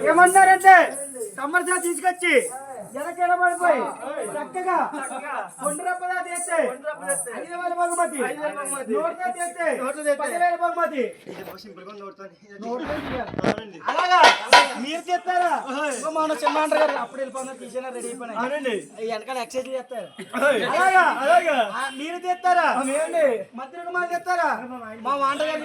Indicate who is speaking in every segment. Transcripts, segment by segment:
Speaker 1: ఏమన్నారంటే కమ్మర్సా తీసుకొచ్చి జనకేల పడిపోయి చక్కగా కొండ్రప్పదా చేస్తే 5,000 బహుమతి, నోట్లా చేస్తే 10,000 బహుమతి. అలాగా మీరు చేస్తారా? మన చిన్న గారు అప్పుడు వెళ్ళిపోయినా తీసినా రెడీ అయిపోయినా వెనకాల ఎక్సైజ్ చేస్తారు. అలాగా అలాగా మీరు చేస్తారా? మంత్రి కుమార్ చేస్తారా? మా వాంట గారు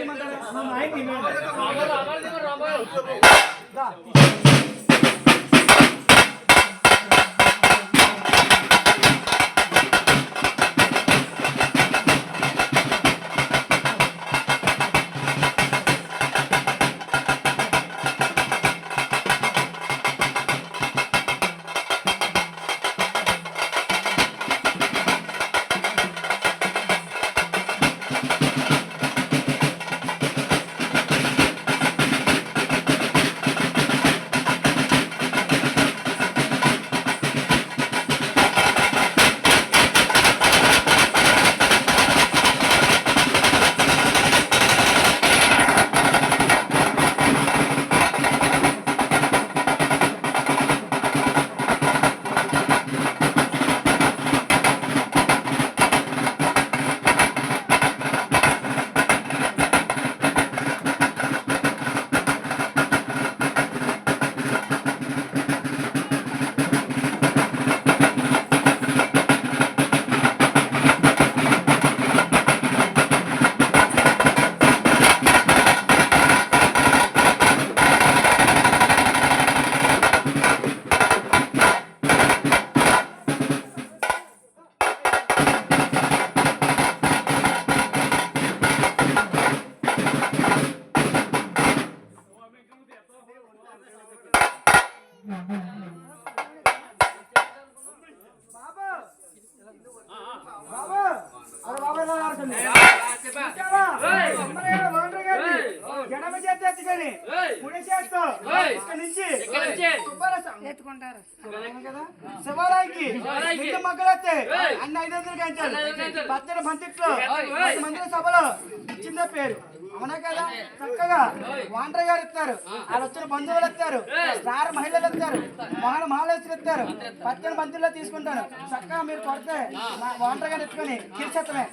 Speaker 1: శివాలయానికి మొక్కలు వస్తాయి అన్ని 500 గంటలు పచ్చడి బంతిట్లో 10 మంది సభలో ఇచ్చిందే పేరు. అవునా కదా? చక్కగా వాండ్ర గారు ఇస్తారు, వాళ్ళు వచ్చిన బంధువులు ఇస్తారు, స్టార్ మహిళలు ఇస్తారు, మహాన మహాలక్ష్మి ఇస్తారు. పచ్చడి బంతిలో తీసుకుంటాను. చక్కగా మీరు కొడితే వాండ్ర గారు ఎత్తుకొని తీర్చేత్తమే.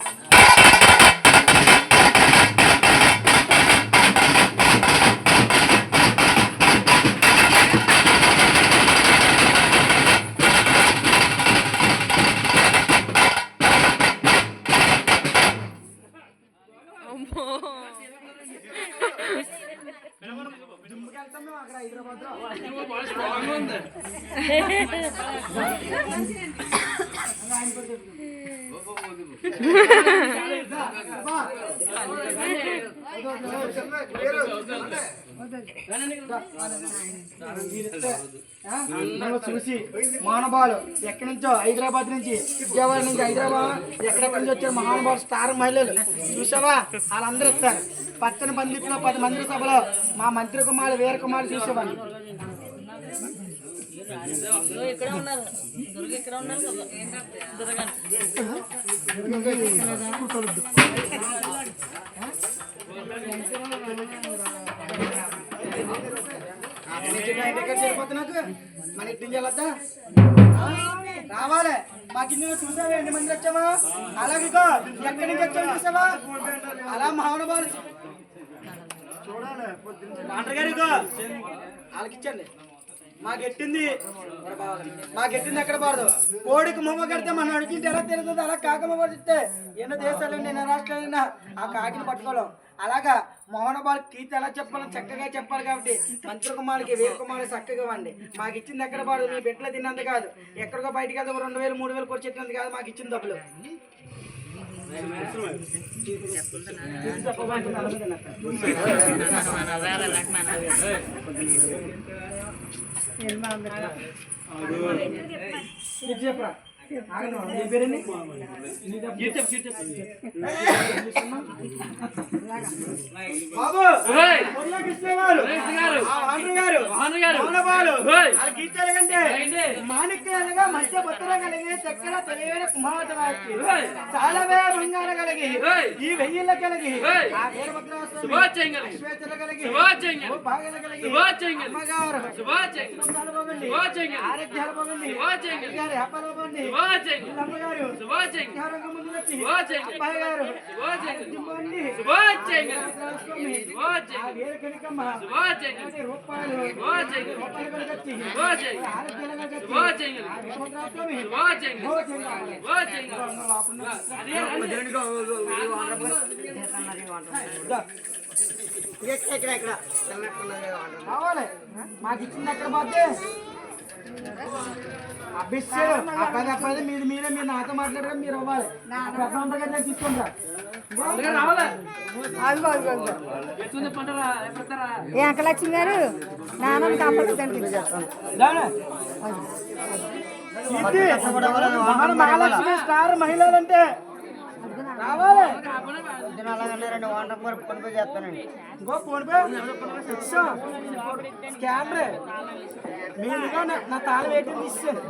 Speaker 1: చూసి మహానుభావులు ఎక్కడి నుంచో హైదరాబాద్ నుంచి విజయవాడ నుంచి హైదరాబాద్ ఎక్కడెక్కడి నుంచి వచ్చారు మహానుభావులు స్టార్ మహిళలు చూసావా? వాళ్ళందరూ ఇస్తారు. పచ్చని బందిట్లో 10 మంది సభలో మా మంత్రి కుమారు వీర కుమారు చూసేవాళ్ళు. మన ఇంటికి వెళ్ళొద్దా? రావాలి. మాకు ఇందులో చూసావా ఎన్ని మంది వచ్చామా? అలాగే ఎక్కడి నుంచి వచ్చాము చూసావా? అలా మహానుభావులు చూడాలి. డాక్టర్ గారు వాళ్ళకి ఇచ్చండి. మాకెట్టింది ఎక్కడ పడదు. కోడికి మొమ్మ కడితే మనం అడిగింటే ఎలా తిరుగుతుంది, అలా కాకమ్మ పడితే ఎన్నో దేశాలండి ఎన్నో రాష్ట్రాలైనా ఆ కాకిని పట్టుకోలేం. అలాగా మోహనబాల్ కీర్తి ఎలా చెప్పాలో చక్కగా చెప్పాలి. కాబట్టి మంత్రి కుమారికి వీర కుమారి చక్కగా ఇవ్వండి. మాకు ఇచ్చింది ఎక్కడ పడదు. మీ బిడ్డలు తిన్నంత కాదు, ఎక్కడికో బయటకు వెళ్తే 2,000 3,000 ఖర్చు పెట్టినందుకు కాదు మాకు ఇచ్చిన డబ్బులు. చెప్పరా బాబు కృష్ణ గారు గారు మౌనబాలు వాళ్ళకి ఇచ్చేలాగంటే మాణిక్యాలుగా మధ్య బుద్ధులు కలిగి చక్కెర తెలివైన కుమార్తె వారికి చాలా బంగారం కలిగి ఈ వెయ్యిళ్ళ కలిగి ఆ వీరభద్రస్వామి అశ్వేతలు కలిగి భాగ్యాలు కలిగి అమ్మగారు ఆరోగ్యాలు బాగుంది గారి అప్పలు బాగుంది అమ్మగారు ముందు వచ్చి అబ్బాయి గారు రూపాయలు కావాలి మాకు ఇచ్చింది ఎక్కడ పోతే అభిషేక్ అబ్బాయి మీరు మీరు నాతో మాట్లాడగా మీరు అవ్వాలి పెద్ద తీసుకుంటారు
Speaker 2: వెంకలక్ష్మి గారు నాన్న
Speaker 1: మహాలక్ష్మి స్టార్ మహిళలంటే రావాలి స్కానర్ మీరుగా నా తాళం వేయటం ఇస్తాను